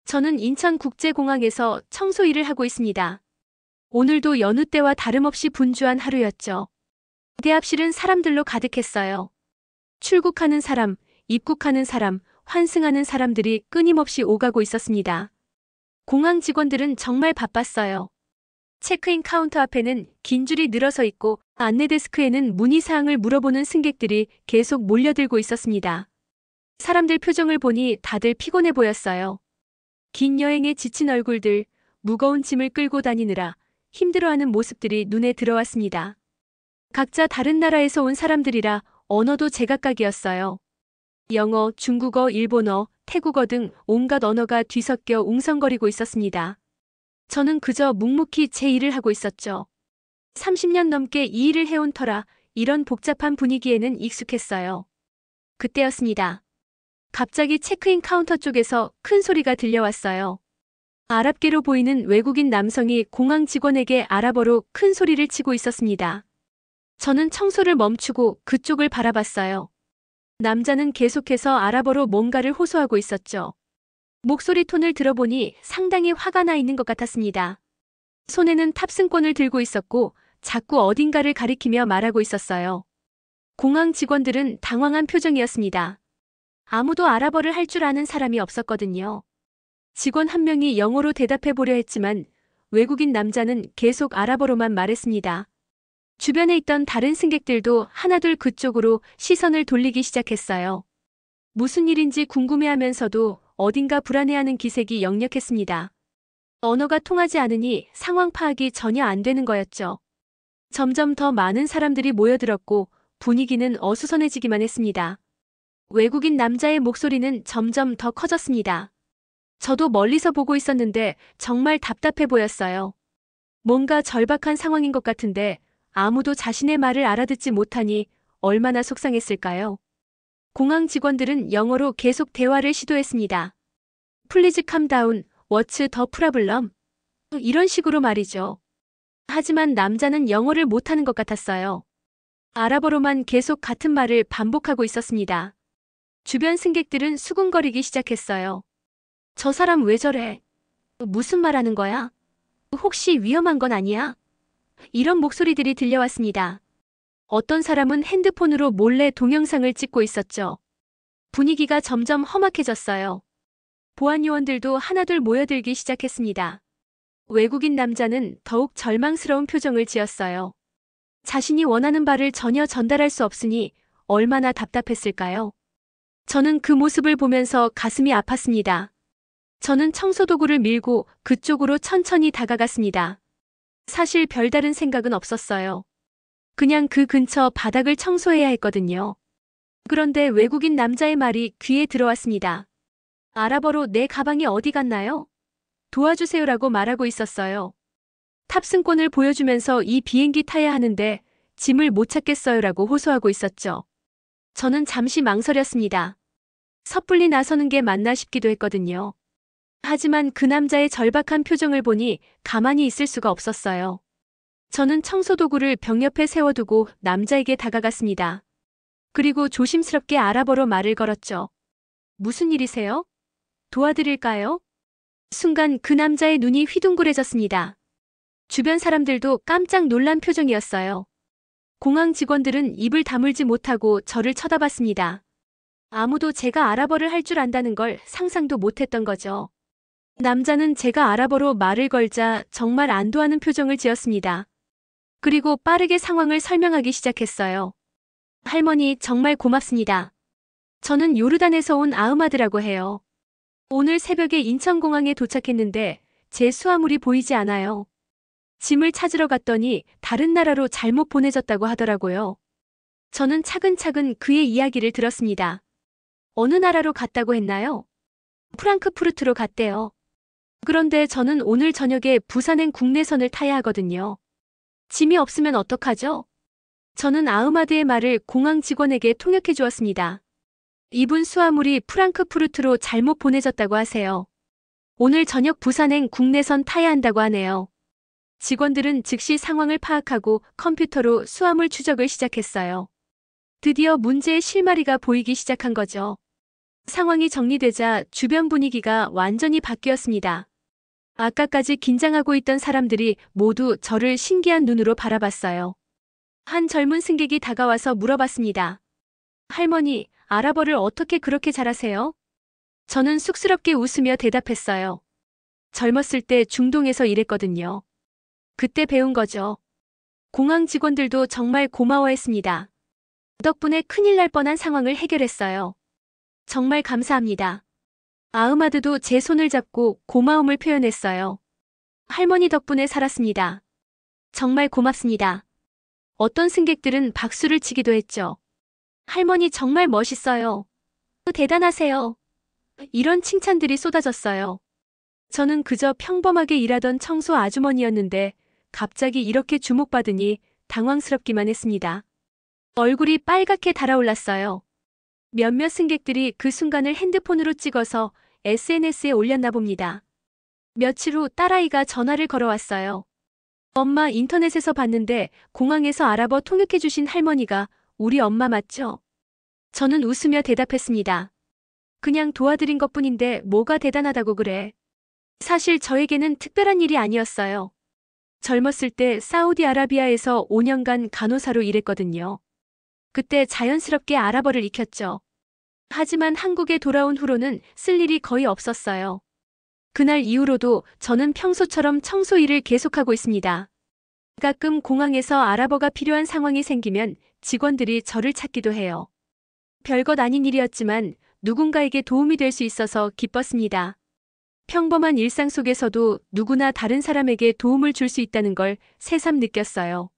저는 인천국제공항에서 청소 일을 하고 있습니다. 오늘도 여느 때와 다름없이 분주한 하루였죠. 대합실은 사람들로 가득했어요. 출국하는 사람, 입국하는 사람, 환승하는 사람들이 끊임없이 오가고 있었습니다. 공항 직원들은 정말 바빴어요. 체크인 카운터 앞에는 긴 줄이 늘어서 있고 안내 데스크에는 문의사항을 물어보는 승객들이 계속 몰려들고 있었습니다. 사람들 표정을 보니 다들 피곤해 보였어요. 긴 여행에 지친 얼굴들, 무거운 짐을 끌고 다니느라 힘들어하는 모습들이 눈에 들어왔습니다. 각자 다른 나라에서 온 사람들이라 언어도 제각각이었어요. 영어, 중국어, 일본어, 태국어 등 온갖 언어가 뒤섞여 웅성거리고 있었습니다. 저는 그저 묵묵히 제 일을 하고 있었죠. 30년 넘게 이 일을 해온 터라 이런 복잡한 분위기에는 익숙했어요. 그때였습니다. 갑자기 체크인 카운터 쪽에서 큰 소리가 들려왔어요. 아랍계로 보이는 외국인 남성이 공항 직원에게 아랍어로 큰 소리를 치고 있었습니다. 저는 청소를 멈추고 그쪽을 바라봤어요. 남자는 계속해서 아랍어로 뭔가를 호소하고 있었죠. 목소리 톤을 들어보니 상당히 화가 나 있는 것 같았습니다. 손에는 탑승권을 들고 있었고 자꾸 어딘가를 가리키며 말하고 있었어요. 공항 직원들은 당황한 표정이었습니다. 아무도 아랍어를 할 줄 아는 사람이 없었거든요. 직원 한 명이 영어로 대답해 보려 했지만 외국인 남자는 계속 아랍어로만 말했습니다. 주변에 있던 다른 승객들도 하나둘 그쪽으로 시선을 돌리기 시작했어요. 무슨 일인지 궁금해하면서도 어딘가 불안해하는 기색이 역력했습니다. 언어가 통하지 않으니 상황 파악이 전혀 안 되는 거였죠. 점점 더 많은 사람들이 모여들었고 분위기는 어수선해지기만 했습니다. 외국인 남자의 목소리는 점점 더 커졌습니다. 저도 멀리서 보고 있었는데 정말 답답해 보였어요. 뭔가 절박한 상황인 것 같은데 아무도 자신의 말을 알아듣지 못하니 얼마나 속상했을까요? 공항 직원들은 영어로 계속 대화를 시도했습니다. Please calm down, what's the problem? 이런 식으로 말이죠. 하지만 남자는 영어를 못하는 것 같았어요. 아랍어로만 계속 같은 말을 반복하고 있었습니다. 주변 승객들은 수군거리기 시작했어요. 저 사람 왜 저래? 무슨 말 하는 거야? 혹시 위험한 건 아니야? 이런 목소리들이 들려왔습니다. 어떤 사람은 핸드폰으로 몰래 동영상을 찍고 있었죠. 분위기가 점점 험악해졌어요. 보안 요원들도 하나둘 모여들기 시작했습니다. 외국인 남자는 더욱 절망스러운 표정을 지었어요. 자신이 원하는 바를 전혀 전달할 수 없으니 얼마나 답답했을까요? 저는 그 모습을 보면서 가슴이 아팠습니다. 저는 청소도구를 밀고 그쪽으로 천천히 다가갔습니다. 사실 별다른 생각은 없었어요. 그냥 그 근처 바닥을 청소해야 했거든요. 그런데 외국인 남자의 말이 귀에 들어왔습니다. 아랍어로 내 가방이 어디 갔나요? 도와주세요라고 말하고 있었어요. 탑승권을 보여주면서 이 비행기 타야 하는데 짐을 못 찾겠어요라고 호소하고 있었죠. 저는 잠시 망설였습니다. 섣불리 나서는 게 맞나 싶기도 했거든요. 하지만 그 남자의 절박한 표정을 보니 가만히 있을 수가 없었어요. 저는 청소도구를 벽 옆에 세워두고 남자에게 다가갔습니다. 그리고 조심스럽게 아랍어로 말을 걸었죠. 무슨 일이세요? 도와드릴까요? 순간 그 남자의 눈이 휘둥그레졌습니다. 주변 사람들도 깜짝 놀란 표정이었어요. 공항 직원들은 입을 다물지 못하고 저를 쳐다봤습니다. 아무도 제가 아랍어를 할 줄 안다는 걸 상상도 못했던 거죠. 남자는 제가 아랍어로 말을 걸자 정말 안도하는 표정을 지었습니다. 그리고 빠르게 상황을 설명하기 시작했어요. 할머니 정말 고맙습니다. 저는 요르단에서 온 아흐마드라고 해요. 오늘 새벽에 인천공항에 도착했는데 제 수화물이 보이지 않아요. 짐을 찾으러 갔더니 다른 나라로 잘못 보내졌다고 하더라고요. 저는 차근차근 그의 이야기를 들었습니다. 어느 나라로 갔다고 했나요? 프랑크푸르트로 갔대요. 그런데 저는 오늘 저녁에 부산행 국내선을 타야 하거든요. 짐이 없으면 어떡하죠? 저는 아흐마드의 말을 공항 직원에게 통역해 주었습니다. 이분 수화물이 프랑크푸르트로 잘못 보내졌다고 하세요. 오늘 저녁 부산행 국내선 타야 한다고 하네요. 직원들은 즉시 상황을 파악하고 컴퓨터로 수화물 추적을 시작했어요. 드디어 문제의 실마리가 보이기 시작한 거죠. 상황이 정리되자 주변 분위기가 완전히 바뀌었습니다. 아까까지 긴장하고 있던 사람들이 모두 저를 신기한 눈으로 바라봤어요. 한 젊은 승객이 다가와서 물어봤습니다. 할머니, 아랍어를 어떻게 그렇게 잘하세요? 저는 쑥스럽게 웃으며 대답했어요. 젊었을 때 중동에서 일했거든요. 그때 배운 거죠. 공항 직원들도 정말 고마워했습니다. 덕분에 큰일 날 뻔한 상황을 해결했어요. 정말 감사합니다. 아흐마드도 제 손을 잡고 고마움을 표현했어요. 할머니 덕분에 살았습니다. 정말 고맙습니다. 어떤 승객들은 박수를 치기도 했죠. 할머니 정말 멋있어요. 대단하세요. 이런 칭찬들이 쏟아졌어요. 저는 그저 평범하게 일하던 청소 아주머니였는데 갑자기 이렇게 주목받으니 당황스럽기만 했습니다. 얼굴이 빨갛게 달아올랐어요. 몇몇 승객들이 그 순간을 핸드폰으로 찍어서 SNS에 올렸나 봅니다. 며칠 후 딸아이가 전화를 걸어왔어요. 엄마, 인터넷에서 봤는데 공항에서 아랍어 통역해주신 할머니가 우리 엄마 맞죠? 저는 웃으며 대답했습니다. 그냥 도와드린 것뿐인데 뭐가 대단하다고 그래. 사실 저에게는 특별한 일이 아니었어요. 젊었을 때 사우디아라비아에서 5년간 간호사로 일했거든요. 그때 자연스럽게 아랍어를 익혔죠. 하지만 한국에 돌아온 후로는 쓸 일이 거의 없었어요. 그날 이후로도 저는 평소처럼 청소 일을 계속하고 있습니다. 가끔 공항에서 아랍어가 필요한 상황이 생기면 직원들이 저를 찾기도 해요. 별것 아닌 일이었지만 누군가에게 도움이 될 수 있어서 기뻤습니다. 평범한 일상 속에서도 누구나 다른 사람에게 도움을 줄 수 있다는 걸 새삼 느꼈어요.